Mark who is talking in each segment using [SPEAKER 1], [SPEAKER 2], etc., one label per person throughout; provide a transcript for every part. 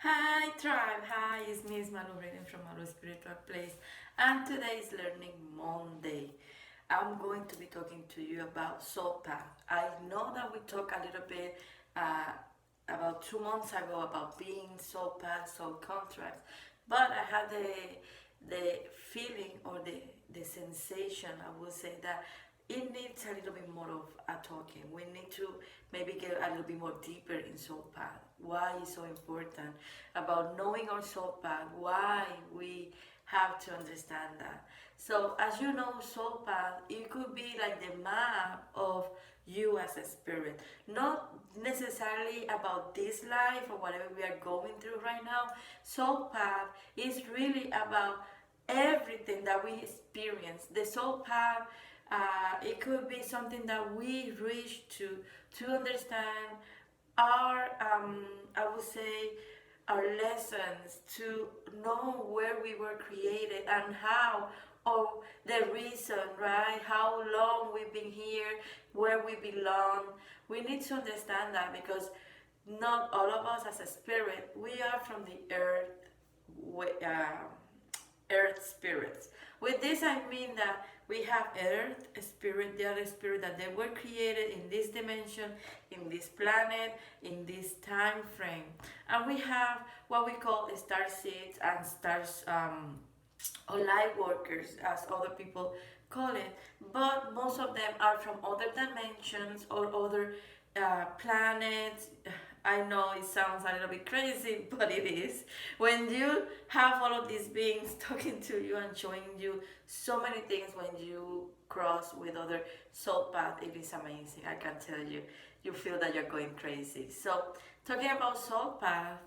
[SPEAKER 1] Hi Tribe, hi, it's me, it's Malu reading from Malu Spiritual Place, and today is Learning Monday. I'm going to be talking to you about soul path. I know that we talked a little bit about 2 months ago about being soul path, soul contracts, but I had the feeling or the sensation, I would say, that it needs a little bit more of a talking. We need to maybe get a little bit more deeper in soul path. Why it's so important about knowing our soul path. Why we have to understand that. So as you know, soul path it could be like the map of you as a spirit. Not necessarily about this life or whatever we are going through right now. Soul path is really about everything that we experience. The soul path, it could be something that we reach to understand our, I would say, our lessons, to know where we were created and how, or the reason, right? How long we've been here, where we belong. We need to understand that because not all of us as a spirit, we are from the earth, earth spirits. With this, I mean that we have earth spirit, the other spirit that they were created in this dimension, in this planet, in this time frame, and we have what we call star seeds and stars, or light workers, as other people call it. But most of them are from other dimensions or other planets. I know it sounds a little bit crazy, but it is. When you have all of these beings talking to you and showing you so many things when you cross with other soul path, it is amazing. I can tell you, you feel that you're going crazy. So, talking about soul path,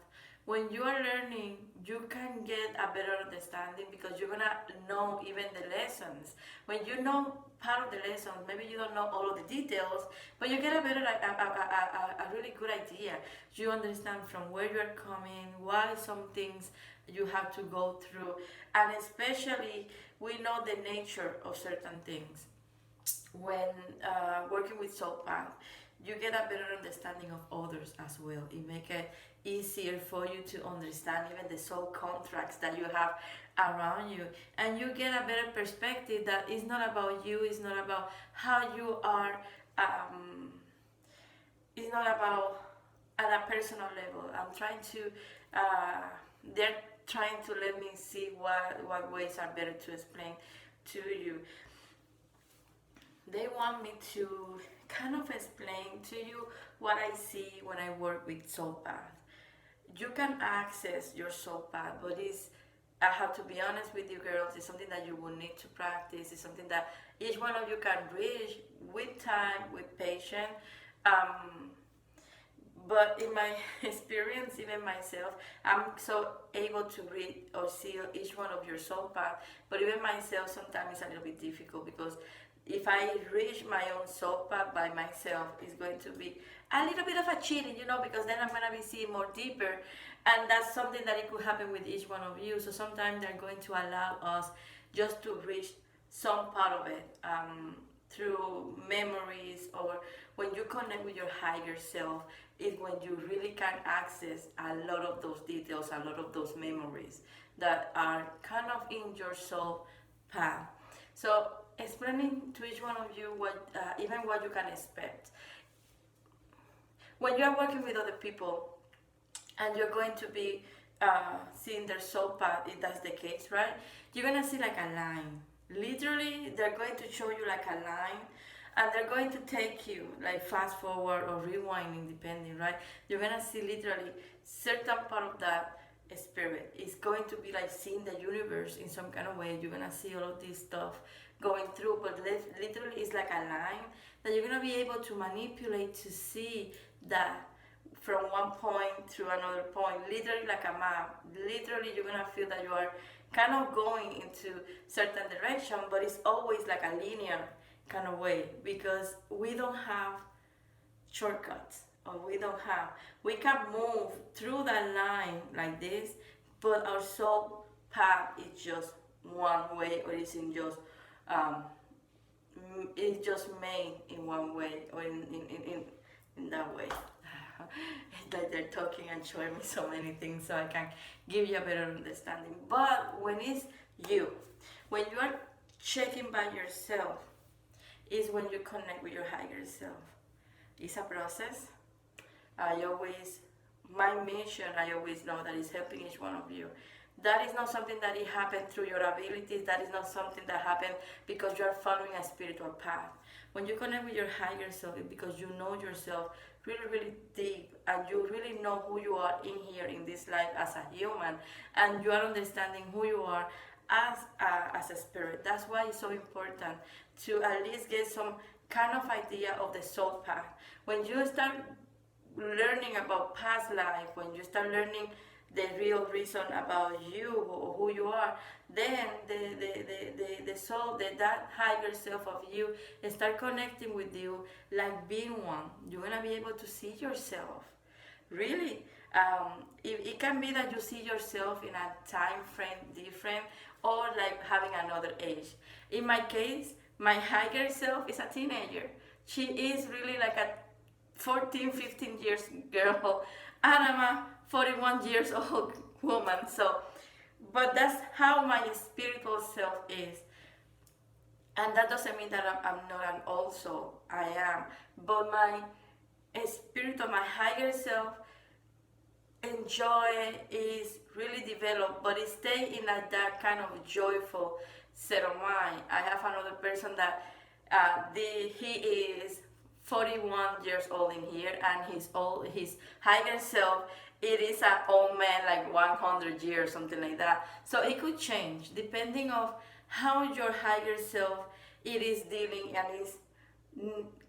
[SPEAKER 1] when you are learning, you can get a better understanding because you're gonna know even the lessons. When you know part of the lessons, maybe you don't know all of the details, but you get a better, a really good idea. You understand from where you're coming, why some things you have to go through, and especially we know the nature of certain things when working with soul path, you get a better understanding of others as well. It makes it easier for you to understand even the soul contracts that you have around you, and you get a better perspective that it's not about you, it's not about how you are, it's not about at a personal level. I'm trying to, they're trying to let me see what ways are better to explain to you. They want me to kind of explain to you what I see when I work with soul path. You can access your soul path, but it's, I have to be honest with you girls, it's something that you will need to practice. It's something that each one of you can reach with time, with patience. Um, but in my experience, even myself, I'm so able to read or see each one of your soul path. But even myself, sometimes it's a little bit difficult because if I reach my own soul path by myself, it's going to be a little bit of a cheating, because then I'm gonna be seeing more deeper, and that's something that it could happen with each one of you. So sometimes they're going to allow us just to reach some part of it, through memories, or when you connect with your higher self, is when you really can access a lot of those details, a lot of those memories that are kind of in your soul path. So explaining to each one of you what, even what you can expect when you are working with other people, and you're going to be seeing their soul path, if that's the case, right? You're gonna see like a line. Literally, they're going to show you like a line, and they're going to take you like fast forward or rewinding, depending, right? You're gonna see literally certain part of that spirit is going to be like seeing the universe in some kind of way. You're gonna see all of this stuff going through, but literally it's like a line that you're gonna be able to manipulate to see that from one point to another point, literally like a map. Literally, you're gonna feel that you are kind of going into certain direction, but it's always like a linear kind of way because we don't have shortcuts, or we can move through that line like this, but our soul path is just one way, or it's in just, um, it's just made in one way, or in that way. It's like they're talking and showing me so many things so I can give you a better understanding. But when it's you, when you are checking by yourself, is when you connect with your higher self. It's a process. I always, my mission, I always know that is helping each one of you. That is not something that it happened through your abilities. That is not something that happened because you are following a spiritual path. When you connect with your higher self, it's because you know yourself really, really deep, and you really know who you are in here in this life as a human, and you are understanding who you are as a spirit. That's why it's so important to at least get some kind of idea of the soul path. When you start learning about past life, when you start learning the real reason about you or who you are, then the soul, that higher self of you start connecting with you like being one. You're gonna be able to see yourself. Really, it can be that you see yourself in a time frame different or like having another age. In my case, my higher self is a teenager. She is really like a 14, 15 years girl, and I'm a 41 years old woman. So, but that's how my spiritual self is. And that doesn't mean that I'm not an old soul. I am. But my spirit of my higher self enjoy is really developed, but it stay in that kind of joyful set of mind. I have another person that he is 41 years old in here, and his higher self, it is an old man like 100 years, something like that. So it could change depending of how your higher self it is dealing and is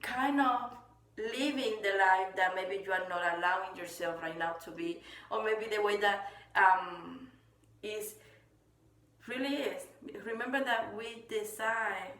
[SPEAKER 1] kind of living the life that maybe you are not allowing yourself right now to be, or maybe the way that is really is. Remember that we decide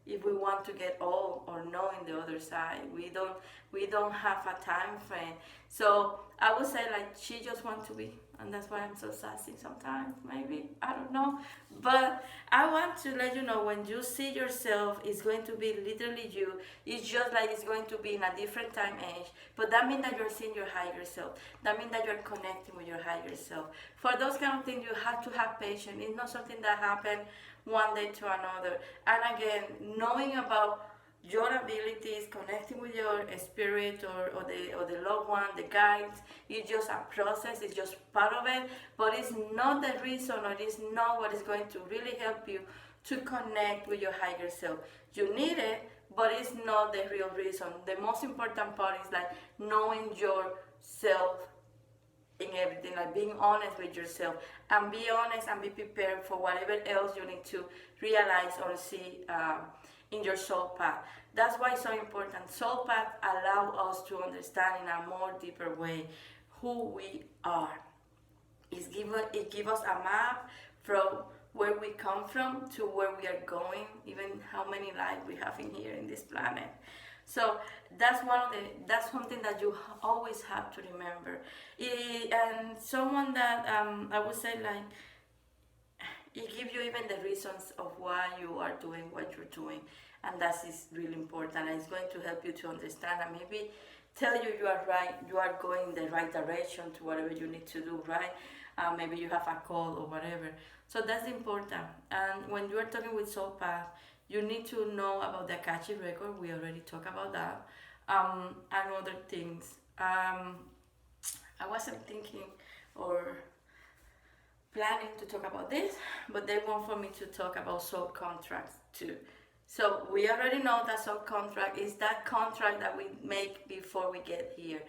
[SPEAKER 1] if we want to get old or no in the other side. We don't have a time frame. So I would say like she just wants to be, and that's why I'm so sassy sometimes, maybe. I don't know. But I want to let you know, when you see yourself, it's going to be literally you. It's just like it's going to be in a different time age. But that means that you're seeing your higher self. That means that you're connecting with your higher self. For those kind of things, you have to have patience. It's not something that happens one day to another. And again, knowing about your abilities, connecting with your spirit or the loved one, the guides, it's just a process, it's just part of it, but it's not the reason, or it's not what is going to really help you to connect with your higher self. You need it, but it's not the real reason. The most important part is like knowing yourself in everything, like being honest with yourself, and be honest and be prepared for whatever else you need to realize or see in your soul path. That's why it's so important. Soul path allow us to understand in a more deeper way who we are. It gives us a map from where we come from to where we are going, even how many lives we have in here in this planet. So that's that's something that you always have to remember. And someone that I would say like it gives you even the reasons of why you are doing what you're doing, and that is really important. And it's going to help you to understand and maybe tell you you are right, you are going in the right direction to whatever you need to do, right? Maybe you have a call or whatever. So that's important. And when you are talking with Soul Path, you need to know about the Akashic record. We already talked about that. And other things. I wasn't thinking or planning to talk about this, but they want for me to talk about soul contracts too. So we already know that soul contract is that contract that we make before we get here.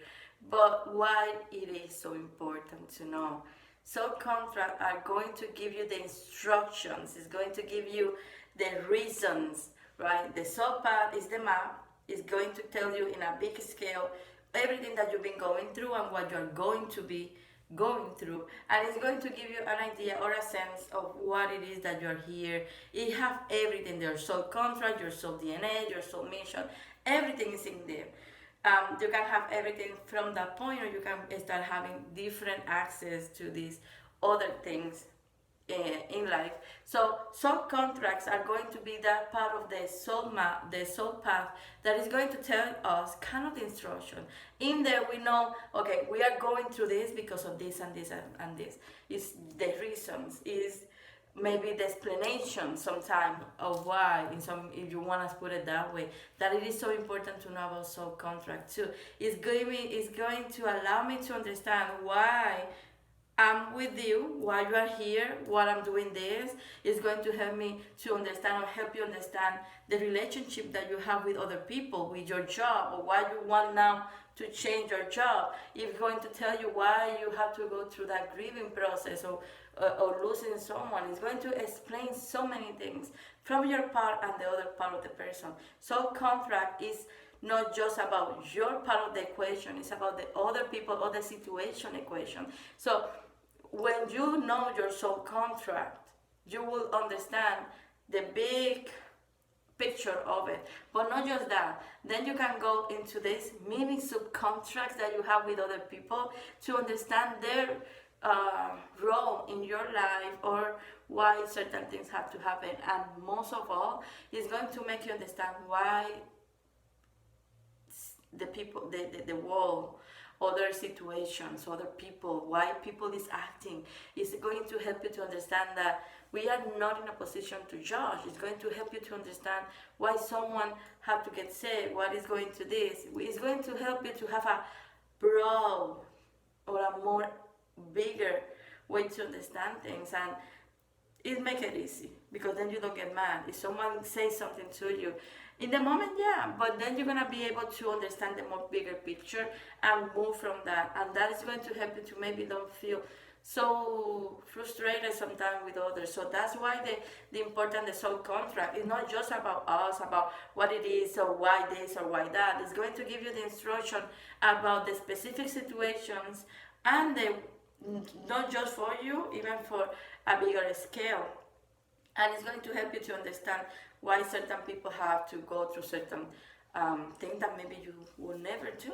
[SPEAKER 1] But why it is so important to know. Soul contracts are going to give you the instructions, it's going to give you the reasons, right? The soul path is the map, it's going to tell you in a big scale everything that you've been going through and what you're going to be going through, and it's going to give you an idea or a sense of what it is that you're here. It have everything there: soul contract, your soul DNA, your soul mission, everything is in there. You can have everything from that point, or you can start having different access to these other things in life. So soul contracts are going to be that part of the soul map, the soul path, that is going to tell us kind of the instruction. In there we know, okay, we are going through this because of this and this and this. Is the reasons, is maybe the explanation sometime of why, in some, if you want to put it that way, that it is so important to know about soul contract too. It's going to allow me to understand why I'm with you, why you are here, why I'm doing this. Is going to help me to understand, or help you understand the relationship that you have with other people, with your job, or why you want now to change your job. It's going to tell you why you have to go through that grieving process, or losing someone. It's going to explain so many things from your part and the other part of the person. Soul contract is not just about your part of the equation, it's about the other people or the situation equation. So when you know your soul contract, you will understand the big picture of it. But not just that, then you can go into these mini subcontracts that you have with other people to understand their role in your life, or why certain things have to happen. And most of all, it's going to make you understand why the people, the world, other situations, other people, why people is acting. It's going to help you to understand that we are not in a position to judge. It's going to help you to understand why someone have to get sick, what is going to this. It's going to help you to have a broad, or a more bigger way to understand things. And it make it easy, because then you don't get mad if someone says something to you in the moment. Yeah, but then you're gonna be able to understand the more bigger picture and move from that, and that is going to help you to maybe don't feel so frustrated sometimes with others. So that's why the important, the soul contract is not just about us, about what it is, or why this or why that. It's going to give you the instruction about the specific situations, and not just for you, even for a bigger scale. And it's going to help you to understand why certain people have to go through certain things that maybe you will never do.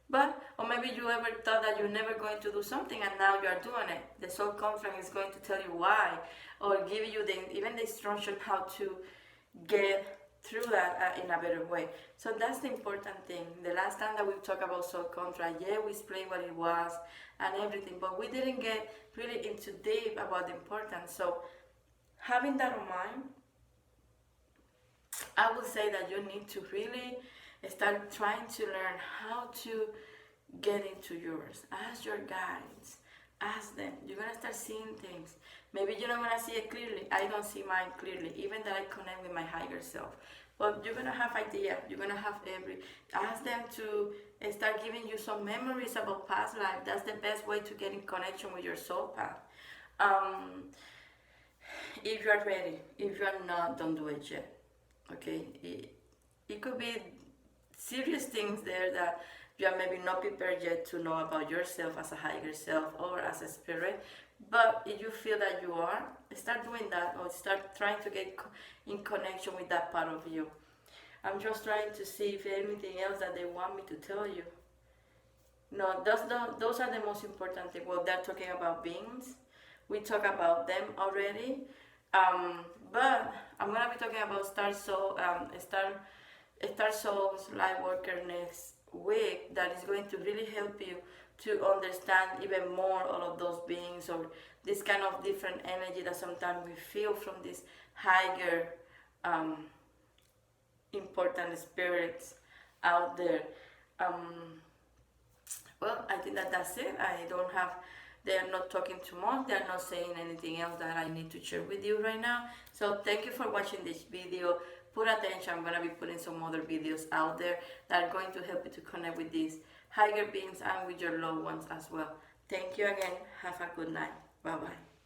[SPEAKER 1] But, or maybe you ever thought that you're never going to do something, and now you are doing it. The soul contract is going to tell you why, or give you even the instruction how to get through that in a better way. So that's the important thing. The last time that we talked about soul contract, yeah, we explained what it was and everything, but we didn't get really into deep about the importance. So having that in mind, I would say that you need to really start trying to learn how to get into yours. Ask your guides. Ask them. You're going to start seeing things. Maybe you're not going to see it clearly. I don't see mine clearly, even that I connect with my higher self. But you're going to have idea. You're going to have ask them to start giving you some memories about past life. That's the best way to get in connection with your soul path. If you're ready. If you're not, don't do it yet. Okay? It could be serious things there that you are maybe not prepared yet to know about yourself as a higher self or as a spirit. But if you feel that you are, start doing that, or start trying to get in connection with that part of you. I'm just trying to see if there's anything else that they want me to tell you. No, those are the most important things. Well, they're talking about beings. We talk about them already. But I'm going to be talking about Star Soul's Light Worker next week. That is going to really help you to understand even more all of those beings, or this kind of different energy that sometimes we feel from these higher important spirits out there. Well, I think that's it. They are not talking too much. They are not saying anything else that I need to share with you right now. So thank you for watching this video. Put attention. I'm going to be putting some other videos out there that are going to help you to connect with these higher beings and with your loved ones as well. Thank you again. Have a good night. Bye-bye.